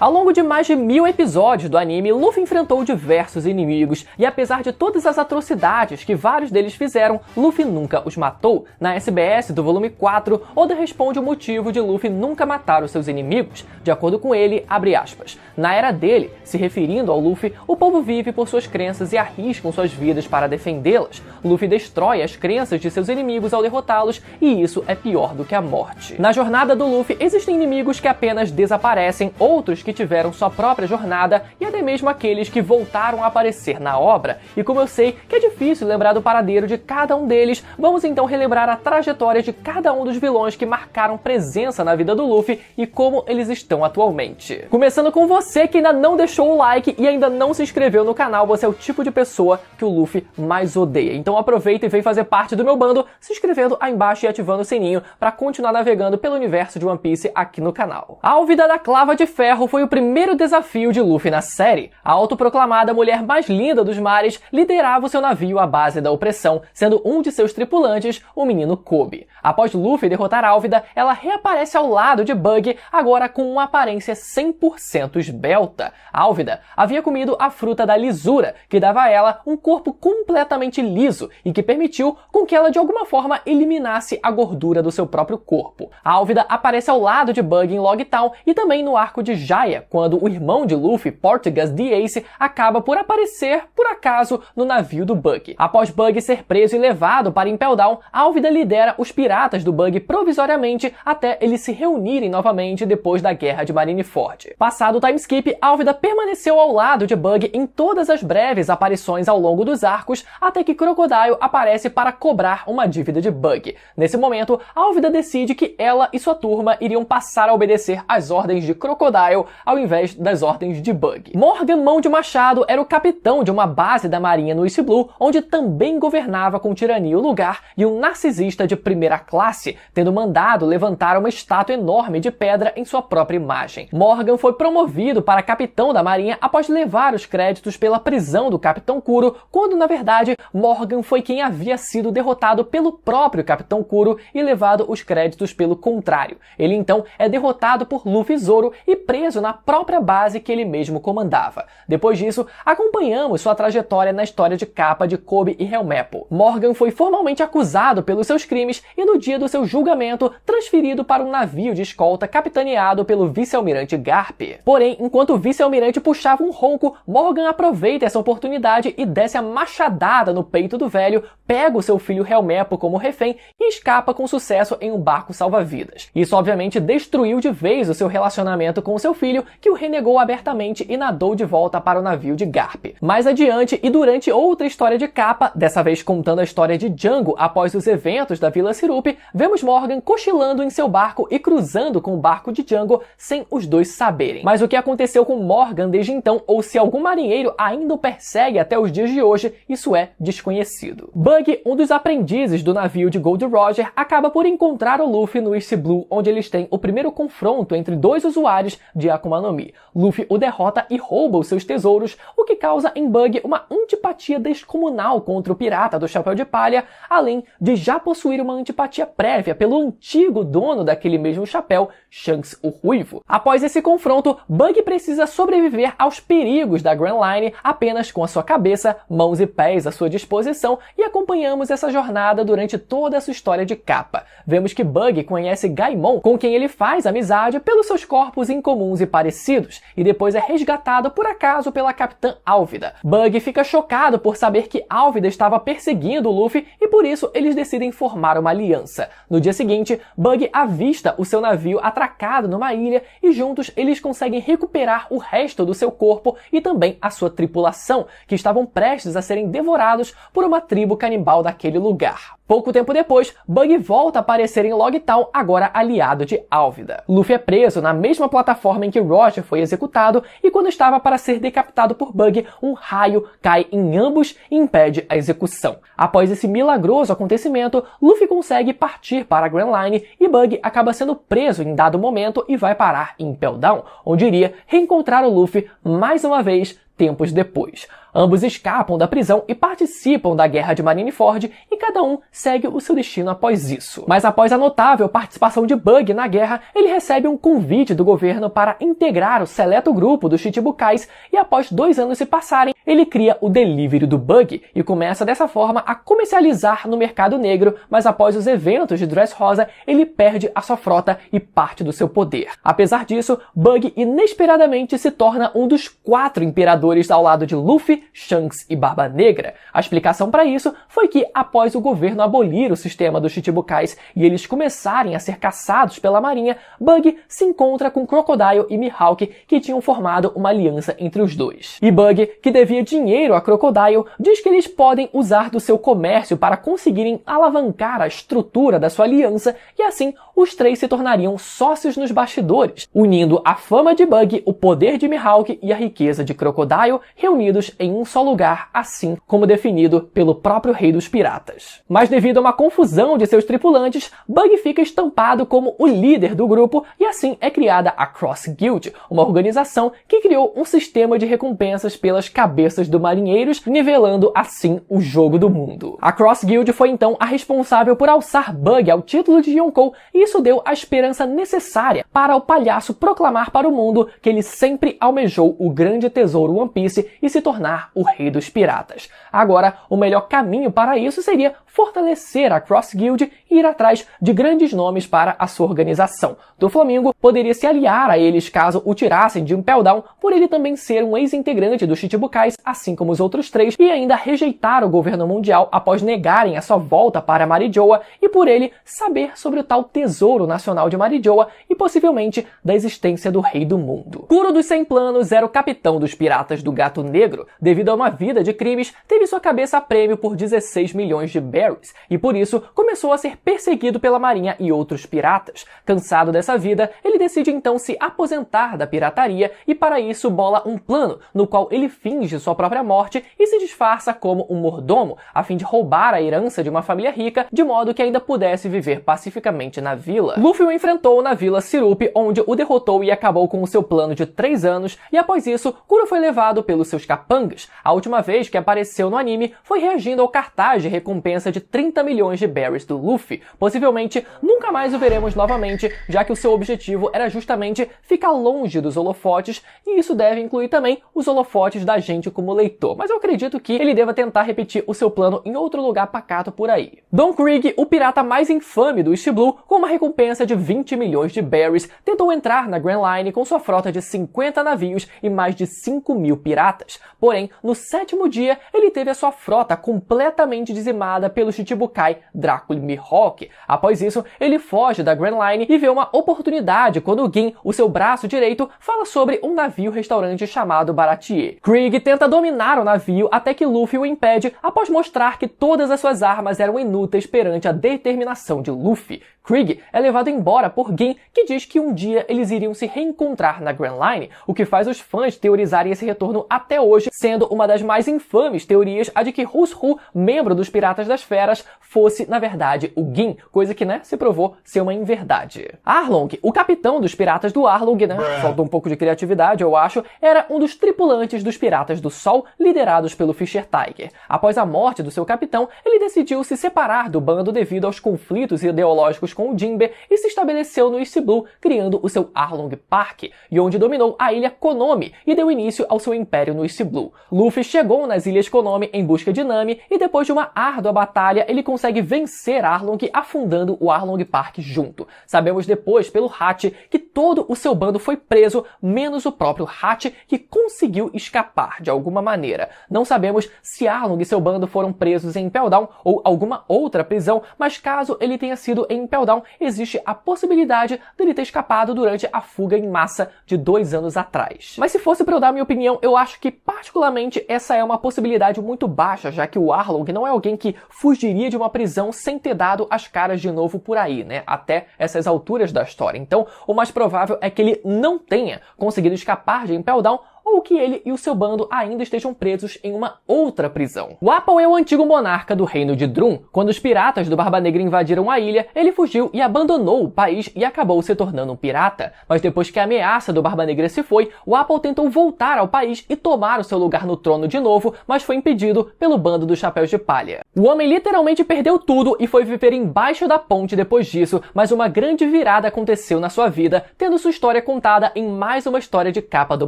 Ao longo de mais de 1000 episódios do anime, Luffy enfrentou diversos inimigos, e apesar de todas as atrocidades que vários deles fizeram, Luffy nunca os matou. Na SBS do volume 4, Oda responde o motivo de Luffy nunca matar os seus inimigos. De acordo com ele, abre aspas, na era dele, se referindo ao Luffy, o povo vive por suas crenças e arriscam suas vidas para defendê-las. Luffy destrói as crenças de seus inimigos ao derrotá-los, e isso é pior do que a morte. Na jornada do Luffy, existem inimigos que apenas desaparecem, outros que tiveram sua própria jornada e até mesmo aqueles que voltaram a aparecer na obra. E como eu sei que é difícil lembrar do paradeiro de cada um deles, vamos então relembrar a trajetória de cada um dos vilões que marcaram presença na vida do Luffy e como eles estão atualmente. Começando com você que ainda não deixou o like e ainda não se inscreveu no canal, você é o tipo de pessoa que o Luffy mais odeia. Então aproveita e vem fazer parte do meu bando, se inscrevendo aí embaixo e ativando o sininho para continuar navegando pelo universo de One Piece aqui no canal. A Álvida da Clava de Ferro foi o primeiro desafio de Luffy na série. A autoproclamada mulher mais linda dos mares liderava o seu navio à base da opressão, sendo um de seus tripulantes o menino Kobe. Após Luffy derrotar Álvida, ela reaparece ao lado de Bug, agora com uma aparência 100% esbelta. Álvida havia comido a fruta da lisura, que dava a ela um corpo completamente liso e que permitiu com que ela de alguma forma eliminasse a gordura do seu próprio corpo. A Álvida aparece ao lado de Bug em Logtown e também no arco de Jaya, quando o irmão de Luffy, Portugas the Ace, acaba por aparecer, por acaso, no navio do Bug. Após Bug ser preso e levado para Impel Down, Álvida lidera os piratas do Bug provisoriamente até eles se reunirem novamente depois da Guerra de Marineford. Passado o timeskip, Álvida permaneceu ao lado de Bug em todas as breves aparições ao longo dos arcos, até que Crocodile aparece para cobrar uma dívida de Bug. Nesse momento, Álvida decide que ela e sua turma iriam passar a obedecer às ordens de Crocodile ao invés das ordens de Bug. Morgan Mão de Machado era o capitão de uma base da marinha no East Blue, onde também governava com tirania o lugar, e um narcisista de primeira classe, tendo mandado levantar uma estátua enorme de pedra em sua própria imagem. Morgan foi promovido para capitão da marinha após levar os créditos pela prisão do Capitão Kuro, quando na verdade Morgan foi quem havia sido derrotado pelo próprio Capitão Kuro e levado os créditos pelo contrário. Ele então é derrotado por Luffy e Zoro e preso na própria base que ele mesmo comandava. Depois disso, acompanhamos sua trajetória na história de capa de Kobe e Helmeppo. Morgan foi formalmente acusado pelos seus crimes e no dia do seu julgamento transferido para um navio de escolta capitaneado pelo vice-almirante Garp. Porém, enquanto o vice-almirante puxava um ronco, Morgan aproveita essa oportunidade e desce a machadada no peito do velho, pega o seu filho Helmeppo como refém e escapa com sucesso em um barco salva-vidas. Isso obviamente destruiu de vez o seu relacionamento com seu filho, que o renegou abertamente e nadou de volta para o navio de Garp. Mais adiante e durante outra história de capa, dessa vez contando a história de Django após os eventos da Vila Sirup, vemos Morgan cochilando em seu barco e cruzando com o barco de Django sem os dois saberem. Mas o que aconteceu com Morgan desde então, ou se algum marinheiro ainda o persegue até os dias de hoje, isso é desconhecido. Bug, um dos aprendizes do navio de Gold Roger, acaba por encontrar o Luffy no East Blue, onde eles têm o primeiro confronto entre dois usuários de Akuma no Mi. Luffy o derrota e rouba os seus tesouros, o que causa em Bug uma antipatia descomunal contra o pirata do Chapéu de Palha, além de já possuir uma antipatia prévia pelo antigo dono daquele mesmo chapéu, Shanks o Ruivo. Após esse confronto, Bug precisa sobreviver aos perigos da Grand Line apenas com a sua cabeça, mãos e pés à sua disposição, e acompanhamos essa jornada durante toda a sua história de capa. Vemos que Bug conhece Gaimon, com quem ele faz amizade pelos seus corpos incomuns e parecidos, e depois é resgatado por acaso pela Capitã Álvida. Bug fica chocado por saber que Álvida estava perseguindo o Luffy e por isso eles decidem formar uma aliança. No dia seguinte, Bug avista o seu navio atracado numa ilha e juntos eles conseguem recuperar o resto do seu corpo e também a sua tripulação, que estavam prestes a serem devorados por uma tribo canibal daquele lugar. Pouco tempo depois, Bug volta a aparecer em Logtown, agora aliado de Álvida. Luffy é preso na mesma plataforma em que Roger foi executado e quando estava para ser decapitado por Bug, um raio cai em ambos e impede a execução. Após esse milagroso acontecimento, Luffy consegue partir para a Grand Line e Bug acaba sendo preso em dado momento e vai parar em Impel Down, onde iria reencontrar o Luffy mais uma vez tempos depois. Ambos escapam da prisão e participam da guerra de Marineford, e cada um segue o seu destino após isso. Mas após a notável participação de Bug na guerra, ele recebe um convite do governo para integrar o seleto grupo dos Chichibukais, e após 2 anos se passarem, ele cria o Delivery do Bug e começa dessa forma a comercializar no mercado negro, mas após os eventos de Dressrosa, ele perde a sua frota e parte do seu poder. Apesar disso, Bug inesperadamente se torna um dos 4 imperadores ao lado de Luffy, Shanks e Barba Negra. A explicação para isso foi que, após o governo abolir o sistema dos Chichibukais e eles começarem a ser caçados pela marinha, Bug se encontra com Crocodile e Mihawk, que tinham formado uma aliança entre os dois. E Bug, que devia dinheiro a Crocodile, diz que eles podem usar do seu comércio para conseguirem alavancar a estrutura da sua aliança, e assim os 3 se tornariam sócios nos bastidores, unindo a fama de Bug, o poder de Mihawk e a riqueza de Crocodile, reunidos em um só lugar, assim como definido pelo próprio rei dos piratas. Mas devido a uma confusão de seus tripulantes, Bug fica estampado como o líder do grupo, e assim é criada a Cross Guild, uma organização que criou um sistema de recompensas pelas cabeças dos marinheiros, nivelando assim o jogo do mundo. A Cross Guild foi então a responsável por alçar Bug ao título de Yonkou, e isso deu a esperança necessária para o palhaço proclamar para o mundo que ele sempre almejou o grande tesouro One Piece e se tornar o rei dos piratas. Agora, o melhor caminho para isso seria fortalecer a Cross Guild e ir atrás de grandes nomes para a sua organização. Doflamingo poderia se aliar a eles caso o tirassem de Impel Down, por ele também ser um ex-integrante dos Chichibukais, assim como os outros 3, e ainda rejeitar o governo mundial após negarem a sua volta para Marijoa, e por ele saber sobre o tal tesouro nacional de Marijoa e possivelmente da existência do rei do mundo. Kuro dos 100 Planos era o capitão dos piratas do Gato Negro. Devido a uma vida de crimes, teve sua cabeça a prêmio por 16 milhões de berries, e por isso começou a ser perseguido pela marinha e outros piratas. Cansado dessa vida, ele decide então se aposentar da pirataria, e para isso bola um plano, no qual ele finge sua própria morte e se disfarça como um mordomo, a fim de roubar a herança de uma família rica, de modo que ainda pudesse viver pacificamente na vila. Luffy o enfrentou na Vila Sirup, onde o derrotou e acabou com o seu plano de 3 anos, e após isso, Kuro foi levado pelos seus capangas. A última vez que apareceu no anime foi reagindo ao cartaz de recompensa de 30 milhões de berries do Luffy. Possivelmente, nunca mais o veremos novamente, já que o seu objetivo era justamente ficar longe dos holofotes, e isso deve incluir também os holofotes da gente como leitor, mas eu acredito que ele deva tentar repetir o seu plano em outro lugar pacato por aí. Don Krieg, o pirata mais infame do East Blue, com uma recompensa de 20 milhões de berries, tentou entrar na Grand Line com sua frota de 50 navios e mais de 5.000 piratas. Porém, no 7º dia, ele teve a sua frota completamente dizimada pelo Chichibukai Drácula Mihawk. Após isso, ele foge da Grand Line e vê uma oportunidade quando Gin, o seu braço direito, fala sobre um navio-restaurante chamado Baratier. Krieg tenta dominar o navio até que Luffy o impede após mostrar que todas as suas armas eram inúteis perante a determinação de Luffy. Krieg é levado embora por Gin, que diz que um dia eles iriam se reencontrar na Grand Line, o que faz os fãs teorizarem esse retorno até hoje, sendo uma das mais infames teorias a de que Hushu, membro dos Piratas das Feras, fosse, na verdade, o Gin, coisa que, se provou ser uma inverdade. Arlong, o capitão dos Piratas do Arlong, falta um pouco de criatividade, eu acho, era um dos tripulantes dos Piratas do Sol, liderados pelo Fisher Tiger. Após a morte do seu capitão, ele decidiu se separar do bando devido aos conflitos ideológicos com o Jinbe e se estabeleceu no East Blue, criando o seu Arlong Park, e onde dominou a ilha Konomi e deu início ao seu império no East Blue. Luffy chegou nas ilhas Konomi em busca de Nami e depois de uma árdua batalha ele consegue vencer Arlong, afundando o Arlong Park junto. Sabemos depois pelo Hatch que todo o seu bando foi preso, menos o próprio Hatch, que conseguiu escapar de alguma maneira. Não sabemos se Arlong e seu bando foram presos em Impel Down ou alguma outra prisão, mas caso ele tenha sido em Impel Down, existe a possibilidade dele ter escapado durante a fuga em massa de 2 anos atrás. Mas se fosse para eu dar minha opinião, eu acho que particularmente essa é uma possibilidade muito baixa, já que o Arlong não é alguém que fugiria de uma prisão sem ter dado as caras de novo por aí, até essas alturas da história. Então, o mais provável é que ele não tenha conseguido escapar de Impel Down, ou ou que ele e o seu bando ainda estejam presos em uma outra prisão. O Apple é o antigo monarca do reino de Drum. Quando os piratas do Barba Negra invadiram a ilha, ele fugiu e abandonou o país e acabou se tornando um pirata. Mas depois que a ameaça do Barba Negra se foi, o Apple tentou voltar ao país e tomar o seu lugar no trono de novo, mas foi impedido pelo bando dos Chapéus de Palha. O homem literalmente perdeu tudo e foi viver embaixo da ponte depois disso, mas uma grande virada aconteceu na sua vida, tendo sua história contada em mais uma história de capa do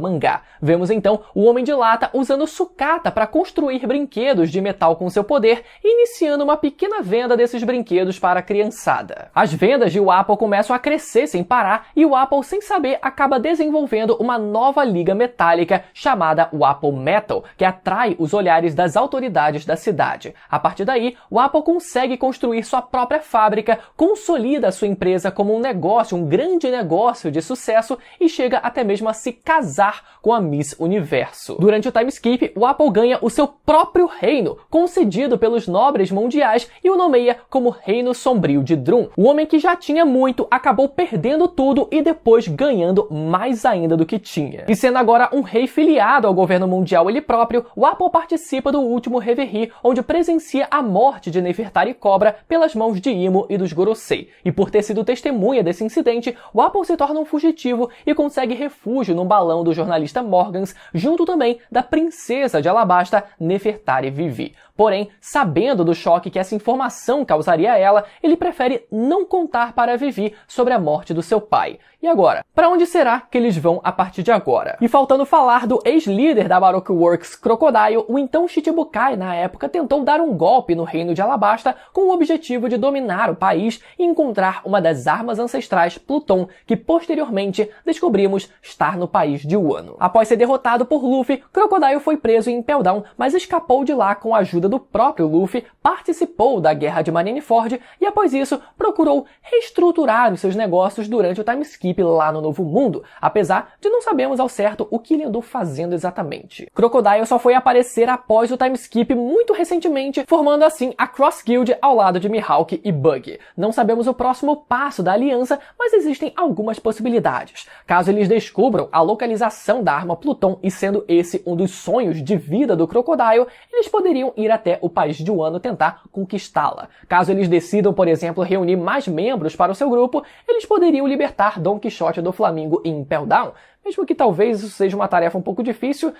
mangá. Vemos então o Homem de Lata usando sucata para construir brinquedos de metal com seu poder e iniciando uma pequena venda desses brinquedos para a criançada. As vendas de Apple começam a crescer sem parar e o Apple, sem saber, acaba desenvolvendo uma nova liga metálica chamada o Apple Metal, que atrai os olhares das autoridades da cidade. A partir daí, o Apple consegue construir sua própria fábrica, consolida a sua empresa como um negócio, um grande negócio de sucesso e chega até mesmo a se casar com a Miss Universo. Durante o time skip, o Apple ganha o seu próprio reino, concedido pelos nobres mundiais, e o nomeia como Reino Sombrio de Drum. O homem que já tinha muito acabou perdendo tudo e depois ganhando mais ainda do que tinha. E sendo agora um rei filiado ao governo mundial ele próprio, o Apple participa do último Reverie, onde presencia a morte de Nefertari Cobra pelas mãos de Imo e dos Gorosei. E por ter sido testemunha desse incidente, o Apple se torna um fugitivo e consegue refúgio num balão do jornalista Morgans, junto também da princesa de Alabasta, Nefertari Vivi. Porém, sabendo do choque que essa informação causaria a ela, ele prefere não contar para Vivi sobre a morte do seu pai. E agora? Para onde será que eles vão a partir de agora? E faltando falar do ex-líder da Baroque Works, Crocodile, o então Shichibukai na época tentou dar um golpe no reino de Alabasta com o objetivo de dominar o país e encontrar uma das armas ancestrais Pluton, que posteriormente descobrimos estar no país de Wano. Após ser derrotado por Luffy, Crocodile foi preso em Impel Down, mas escapou de lá com a ajuda do próprio Luffy, participou da guerra de Marineford e após isso procurou reestruturar os seus negócios durante o time skip lá no Novo Mundo, apesar de não sabermos ao certo o que ele andou fazendo exatamente. Crocodile só foi aparecer após o time skip muito recentemente, formando assim a Cross Guild ao lado de Mihawk e Bug. Não sabemos o próximo passo da aliança, mas existem algumas possibilidades. Caso eles descubram a localização da arma Pluton e sendo esse um dos sonhos de vida do Crocodile, eles poderiam ir até o país de Wano tentar conquistá-la. Caso eles decidam, por exemplo, reunir mais membros para o seu grupo, eles poderiam libertar Don Quixote do Flamingo em Impel Down, mesmo que talvez isso seja uma tarefa um pouco difícil.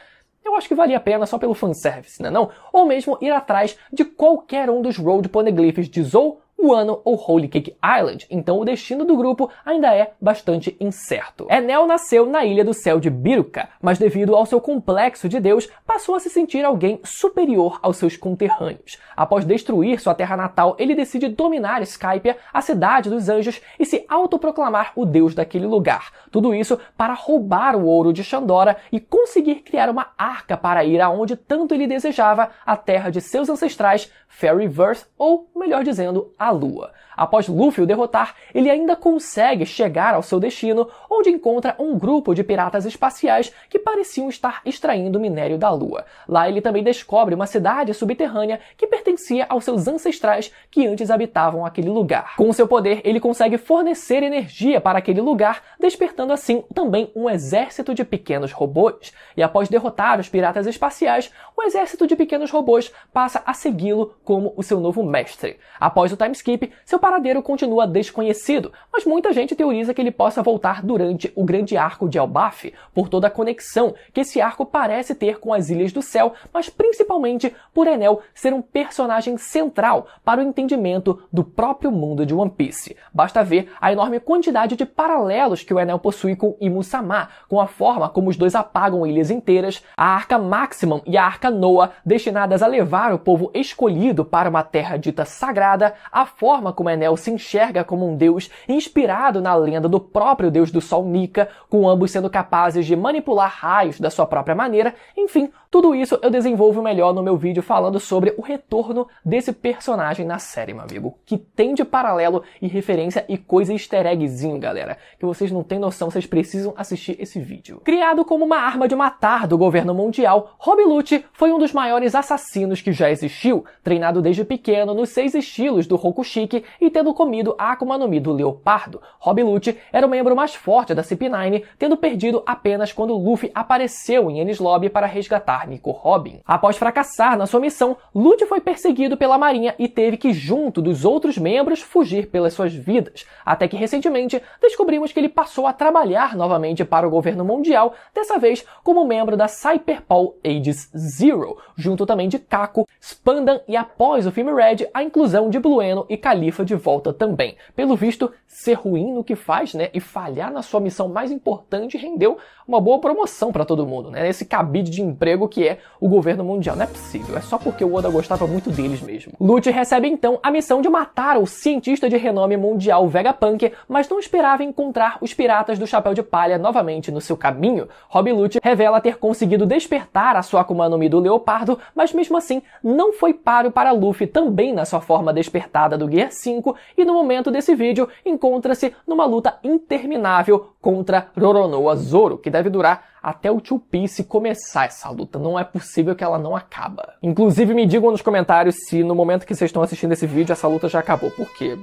Eu acho que valia a pena só pelo fanservice, né não? Ou mesmo ir atrás de qualquer um dos Road Poneglyphs de Zou, Wano ou Holy Cake Island, então o destino do grupo ainda é bastante incerto. Enel nasceu na Ilha do Céu de Biruka, mas devido ao seu complexo de Deus, passou a se sentir alguém superior aos seus conterrâneos. Após destruir sua terra natal, ele decide dominar Skypiea, a cidade dos anjos, e se autoproclamar o deus daquele lugar. Tudo isso para roubar o ouro de Shandora e conseguir criar uma arca para ir aonde tanto ele desejava, a terra de seus ancestrais, Fairyverse, ou, melhor dizendo, a Lua. Após Luffy o derrotar, ele ainda consegue chegar ao seu destino, onde encontra um grupo de piratas espaciais que pareciam estar extraindo minério da Lua. Lá ele também descobre uma cidade subterrânea que pertencia aos seus ancestrais que antes habitavam aquele lugar. Com seu poder, ele consegue fornecer energia para aquele lugar, despertando assim também um exército de pequenos robôs. E após derrotar os piratas espaciais, o exército de pequenos robôs passa a segui-lo como o seu novo mestre. Após o time skip, seu paradeiro continua desconhecido, mas muita gente teoriza que ele possa voltar durante o grande arco de Elbaf, por toda a conexão que esse arco parece ter com as Ilhas do Céu, mas principalmente por Enel ser um personagem central para o entendimento do próprio mundo de One Piece. Basta ver a enorme quantidade de paralelos que o Enel possui com Imu-sama, com a forma como os dois apagam ilhas inteiras, a Arca Maximum e a Arca Noah, destinadas a levar o povo escolhido para uma terra dita sagrada, a forma como Enel se enxerga como um deus inspirado na lenda do próprio deus do sol Nika, com ambos sendo capazes de manipular raios da sua própria maneira. Enfim, tudo isso eu desenvolvo melhor no meu vídeo falando sobre o retorno desse personagem na série, meu amigo, que tem de paralelo e referência e coisa easter eggzinho, galera, que vocês não têm noção, vocês precisam assistir esse vídeo. Criado como uma arma de matar do governo mundial, Rob Lute foi um dos maiores assassinos que já existiu, treinado desde pequeno nos 6 estilos do pouco chique e tendo comido a Akuma no Mi do Leopardo. Rob Lute era o membro mais forte da CP9, tendo perdido apenas quando Luffy apareceu em Enies Lobby para resgatar Nico Robin. Após fracassar na sua missão, Lute foi perseguido pela marinha e teve que, junto dos outros membros, fugir pelas suas vidas, até que recentemente descobrimos que ele passou a trabalhar novamente para o governo mundial, dessa vez como membro da Cyberpol Aegis Zero, junto também de Kako, Spandan e, após o filme Red, a inclusão de Blueno e Califa de volta também. Pelo visto, ser ruim no que faz, né, e falhar na sua missão mais importante rendeu uma boa promoção para todo mundo, né, nesse cabide de emprego que é o governo mundial. Não é possível, é só porque o Oda gostava muito deles mesmo. Lute recebe então a missão de matar o cientista de renome mundial Vegapunk, mas não esperava encontrar os piratas do Chapéu de Palha novamente no seu caminho. Rob Lute revela ter conseguido despertar a sua Akuma no Mi do Leopardo, mas mesmo assim não foi páreo para Luffy também na sua forma despertada do Gear 5, e no momento desse vídeo encontra-se numa luta interminável contra Roronoa Zoro, que deve durar até o Two Piece começar essa luta. Não é possível que ela não acaba. Inclusive me digam nos comentários se no momento que vocês estão assistindo esse vídeo essa luta já acabou, porque,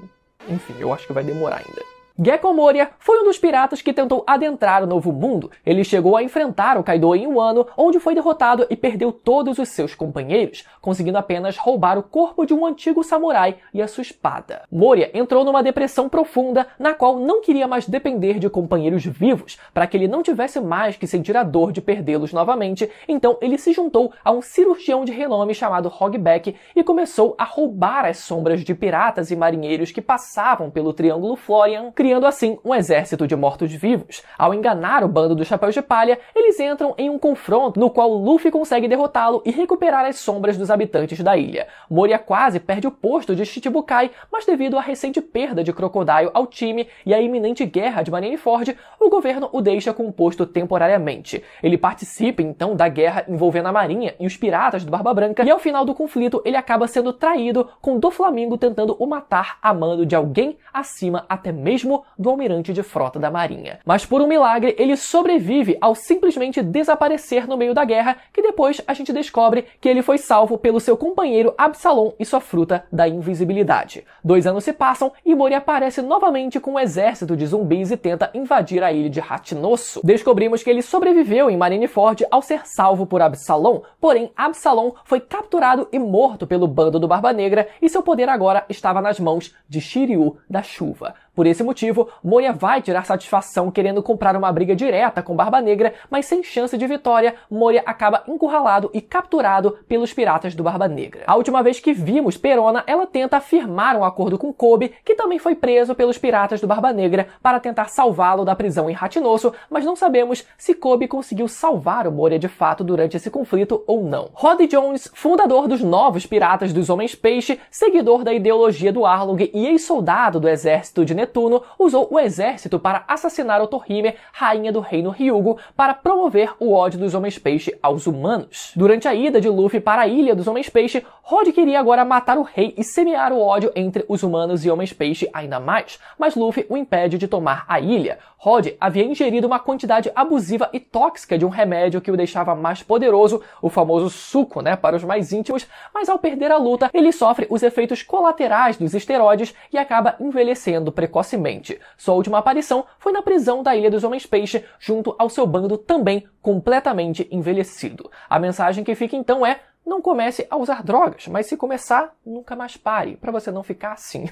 enfim, eu acho que vai demorar ainda. Gekko Moria foi um dos piratas que tentou adentrar o Novo Mundo. Ele chegou a enfrentar o Kaido em Wano, onde foi derrotado e perdeu todos os seus companheiros, conseguindo apenas roubar o corpo de um antigo samurai e a sua espada. Moria entrou numa depressão profunda, na qual não queria mais depender de companheiros vivos, para que ele não tivesse mais que sentir a dor de perdê-los novamente. Então ele se juntou a um cirurgião de renome chamado Hogback e começou a roubar as sombras de piratas e marinheiros que passavam pelo Triângulo Florian, criando assim um exército de mortos-vivos. Ao enganar o bando dos Chapéus de Palha, eles entram em um confronto no qual Luffy consegue derrotá-lo e recuperar as sombras dos habitantes da ilha. Moria quase perde o posto de Shichibukai, mas devido à recente perda de Crocodile ao time e à iminente guerra de Marineford, o governo o deixa com o posto temporariamente. Ele participa então da guerra envolvendo a marinha e os piratas do Barba Branca, e ao final do conflito ele acaba sendo traído, com Doflamingo tentando o matar a mando de alguém acima até mesmo do almirante de frota da marinha. Mas por um milagre ele sobrevive ao simplesmente desaparecer no meio da guerra, que depois a gente descobre que ele foi salvo pelo seu companheiro Absalom e sua fruta da invisibilidade. 2 anos se passam e Moria aparece novamente com um exército de zumbis e tenta invadir a ilha de Hachinosu. Descobrimos que ele sobreviveu em Marineford ao ser salvo por Absalom, porém Absalom foi capturado e morto pelo bando do Barba Negra e seu poder agora estava nas mãos de Shiryu da Chuva. Por esse motivo, Moria vai tirar satisfação querendo comprar uma briga direta com Barba Negra, mas sem chance de vitória, Moria acaba encurralado e capturado pelos piratas do Barba Negra. A última vez que vimos Perona, ela tenta firmar um acordo com Kobe, que também foi preso pelos piratas do Barba Negra, para tentar salvá-lo da prisão em Hachinosu, mas não sabemos se Kobe conseguiu salvar o Moria de fato durante esse conflito ou não. Rod Jones, fundador dos novos Piratas dos Homens Peixe, seguidor da ideologia do Arlong e ex-soldado do exército de Netuno, usou o exército para assassinar Otohime, rainha do reino Hyugo, para promover o ódio dos Homens-Peixe aos humanos. Durante a ida de Luffy para a ilha dos Homens-Peixe, Rod queria agora matar o rei e semear o ódio entre os humanos e Homens-Peixe ainda mais, mas Luffy o impede de tomar a ilha. Rod havia ingerido uma quantidade abusiva e tóxica de um remédio que o deixava mais poderoso, o famoso suco, né, para os mais íntimos, mas ao perder a luta, ele sofre os efeitos colaterais dos esteroides e acaba envelhecendo precocemente. Sua última aparição foi na prisão da Ilha dos Homens-Peixe, junto ao seu bando também completamente envelhecido. A mensagem que fica então é: não comece a usar drogas, mas se começar, nunca mais pare, para você não ficar assim.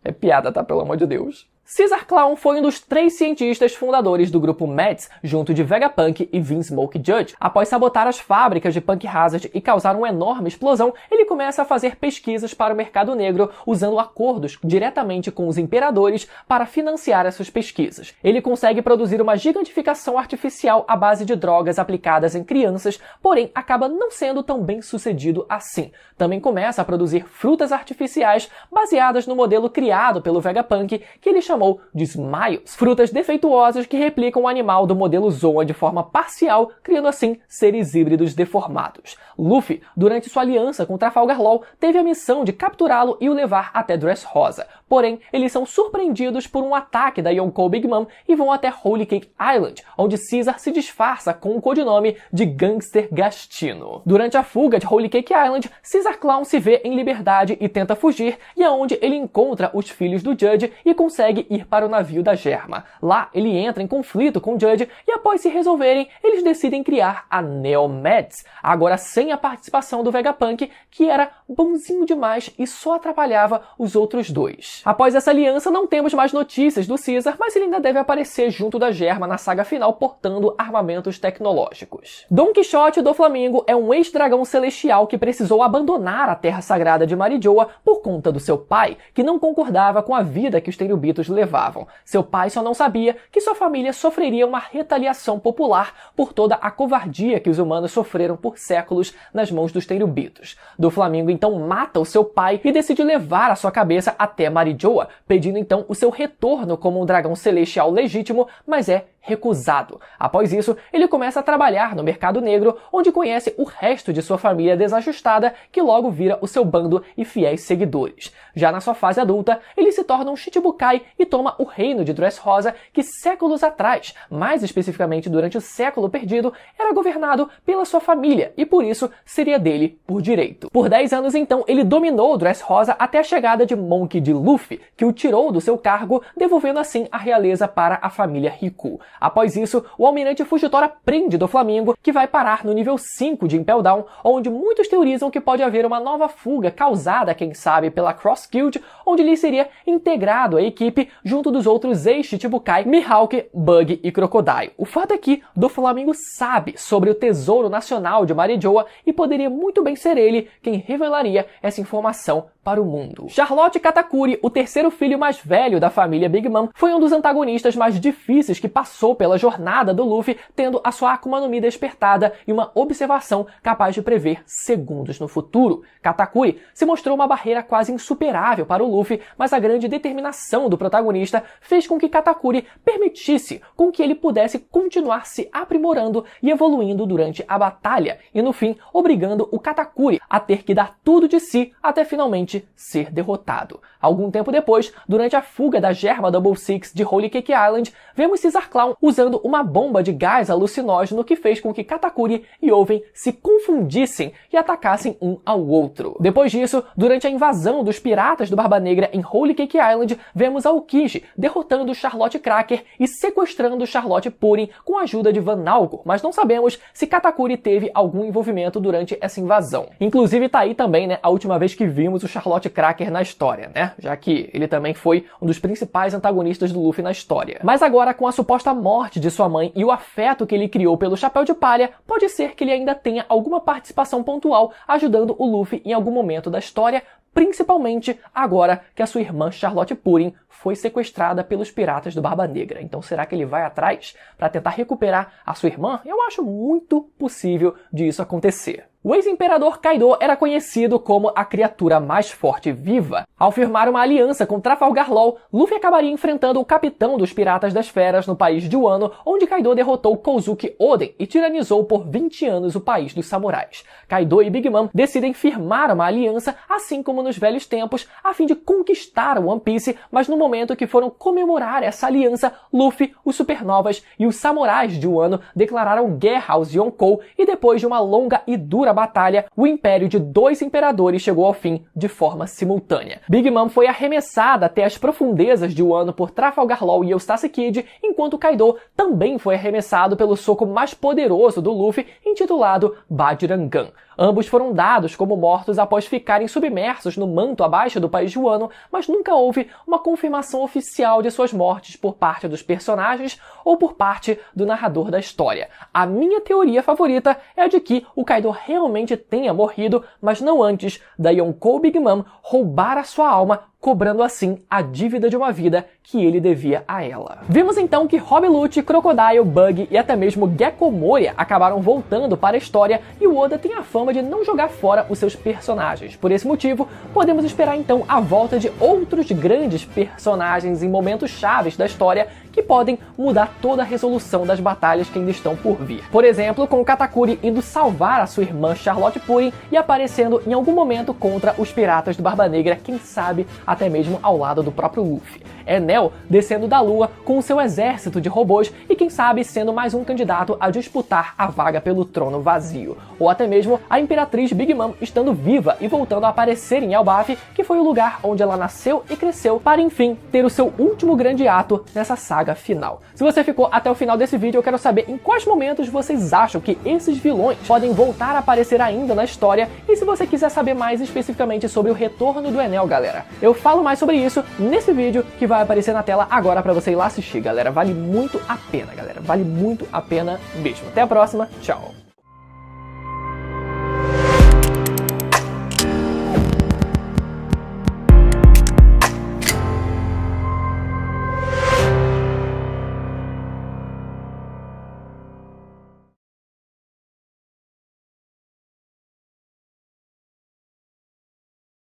É piada, tá? Pelo amor de Deus. Caesar Clown foi um dos 3 cientistas fundadores do grupo Mads, junto de Vegapunk e Vinsmoke Judge. Após sabotar as fábricas de Punk Hazard e causar uma enorme explosão, ele começa a fazer pesquisas para o mercado negro, usando acordos diretamente com os imperadores para financiar essas pesquisas. Ele consegue produzir uma gigantificação artificial à base de drogas aplicadas em crianças, porém acaba não sendo tão bem sucedido assim. Também começa a produzir frutas artificiais baseadas no modelo criado pelo Vegapunk, que ele chamou chamou de Smiles, frutas defeituosas que replicam o animal do modelo Zoan de forma parcial, criando assim seres híbridos deformados. Luffy, durante sua aliança com Trafalgar Law, teve a missão de capturá-lo e o levar até Dressrosa. Porém, eles são surpreendidos por um ataque da Yonkou Big Mom e vão até Holy Cake Island, onde Caesar se disfarça com o codinome de Gangster Gastino. Durante a fuga de Holy Cake Island, Caesar Clown se vê em liberdade e tenta fugir, e é onde ele encontra os filhos do Judge e consegue ir para o navio da Germa. Lá, ele entra em conflito com o Judge e após se resolverem, eles decidem criar a Neo-Mads, agora sem a participação do Vegapunk, que era bonzinho demais e só atrapalhava os outros dois. Após essa aliança, não temos mais notícias do Caesar, mas ele ainda deve aparecer junto da Germa na saga final portando armamentos tecnológicos. Don Quixote do Flamengo é um ex-dragão celestial que precisou abandonar a Terra Sagrada de Marijoa por conta do seu pai, que não concordava com a vida que os Tenryubitos levavam. Seu pai só não sabia que sua família sofreria uma retaliação popular por toda a covardia que os humanos sofreram por séculos nas mãos dos Tenryubitos. Do Flamengo então mata o seu pai e decide levar a sua cabeça até Marijoa, pedindo então o seu retorno como um dragão celestial legítimo, mas é recusado. Após isso, ele começa a trabalhar no mercado negro, onde conhece o resto de sua família desajustada, que logo vira o seu bando e fiéis seguidores. Já na sua fase adulta, ele se torna um Shichibukai e toma o reino de Dressrosa, que séculos atrás, mais especificamente durante o século perdido, era governado pela sua família e por isso seria dele por direito. Por 10 anos então, ele dominou Dressrosa até a chegada de Monkey D. Luffy, que o tirou do seu cargo, devolvendo assim a realeza para a família Riku. Após isso, o almirante Fujitora prende do Flamengo, que vai parar no nível 5 de Impel Down, onde muitos teorizam que pode haver uma nova fuga causada, quem sabe, pela Cross Guild, onde ele seria integrado à equipe junto dos outros ex-Chichibukai, Mihawk, Bug e Crocodile. O fato é que do Flamengo sabe sobre o tesouro nacional de Marijoa e poderia muito bem ser ele quem revelaria essa informação para o mundo. Charlotte Katakuri, o terceiro filho mais velho da família Big Mom, foi um dos antagonistas mais difíceis que passou pela jornada do Luffy, tendo a sua Akuma no Mi despertada e uma observação capaz de prever segundos no futuro. Katakuri se mostrou uma barreira quase insuperável para o Luffy, mas a grande determinação do protagonista fez com que Katakuri permitisse com que ele pudesse continuar se aprimorando e evoluindo durante a batalha, e no fim, obrigando o Katakuri a ter que dar tudo de si até finalmente ser derrotado. Algum tempo depois, durante a fuga da Germa Double Six de Holy Cake Island, vemos Caesar Clown usando uma bomba de gás alucinógeno que fez com que Katakuri e Oven se confundissem e atacassem um ao outro. Depois disso, durante a invasão dos piratas do Barba Negra em Holy Cake Island, vemos Aokiji derrotando Charlotte Cracker e sequestrando Charlotte Purin com a ajuda de Van Nalgor, mas não sabemos se Katakuri teve algum envolvimento durante essa invasão. Inclusive tá aí também, né, a última vez que vimos o Charlotte Cracker na história, né? Já que ele também foi um dos principais antagonistas do Luffy na história. Mas agora, com a suposta morte de sua mãe e o afeto que ele criou pelo Chapéu de Palha, pode ser que ele ainda tenha alguma participação pontual ajudando o Luffy em algum momento da história, principalmente agora que a sua irmã Charlotte Purin foi sequestrada pelos piratas do Barba Negra. Então será que ele vai atrás para tentar recuperar a sua irmã? Eu acho muito possível de isso acontecer. O ex-imperador Kaido era conhecido como a criatura mais forte viva. Ao firmar uma aliança com Trafalgar Law, Luffy acabaria enfrentando o capitão dos Piratas das Feras no país de Wano, onde Kaido derrotou Kozuki Oden e tiranizou por 20 anos o país dos samurais. Kaido e Big Mom decidem firmar uma aliança, assim como nos velhos tempos, a fim de conquistar o One Piece, mas no momento que foram comemorar essa aliança, Luffy, os Supernovas e os samurais de Wano declararam guerra aos Yonkou e depois de uma longa e dura batalha, o império de 2 imperadores chegou ao fim de forma simultânea. Big Mom foi arremessada até as profundezas de Wano por Trafalgar Law e Eustace Kid, enquanto Kaido também foi arremessado pelo soco mais poderoso do Luffy, intitulado Bajrangan. Ambos foram dados como mortos após ficarem submersos no manto abaixo do país de Wano, mas nunca houve uma confirmação oficial de suas mortes por parte dos personagens ou por parte do narrador da história. A minha teoria favorita é a de que o Kaido realmente tenha morrido, mas não antes da Yonkou Big Mom roubar a sua alma cobrando assim a dívida de uma vida que ele devia a ela. Vimos então que Rob Lute, Crocodile, Bug e até mesmo Gekko Moria acabaram voltando para a história e o Oda tem a fama de não jogar fora os seus personagens. Por esse motivo, podemos esperar então a volta de outros grandes personagens em momentos chaves da história que podem mudar toda a resolução das batalhas que ainda estão por vir. Por exemplo, com Katakuri indo salvar a sua irmã Charlotte Purin e aparecendo em algum momento contra os piratas do Barba Negra, quem sabe até mesmo ao lado do próprio Luffy. Enel descendo da lua com o seu exército de robôs e quem sabe sendo mais um candidato a disputar a vaga pelo trono vazio. Ou até mesmo a Imperatriz Big Mom estando viva e voltando a aparecer em Elbaf, que foi o lugar onde ela nasceu e cresceu, para enfim ter o seu último grande ato nessa saga final. Se você ficou até o final desse vídeo, eu quero saber em quais momentos vocês acham que esses vilões podem voltar a aparecer ainda na história, e se você quiser saber mais especificamente sobre o retorno do Enel, galera, eu falo mais sobre isso nesse vídeo que vai aparecer na tela agora pra você ir lá assistir, galera. Vale muito a pena, galera. Vale muito a pena mesmo. Até a próxima. Tchau.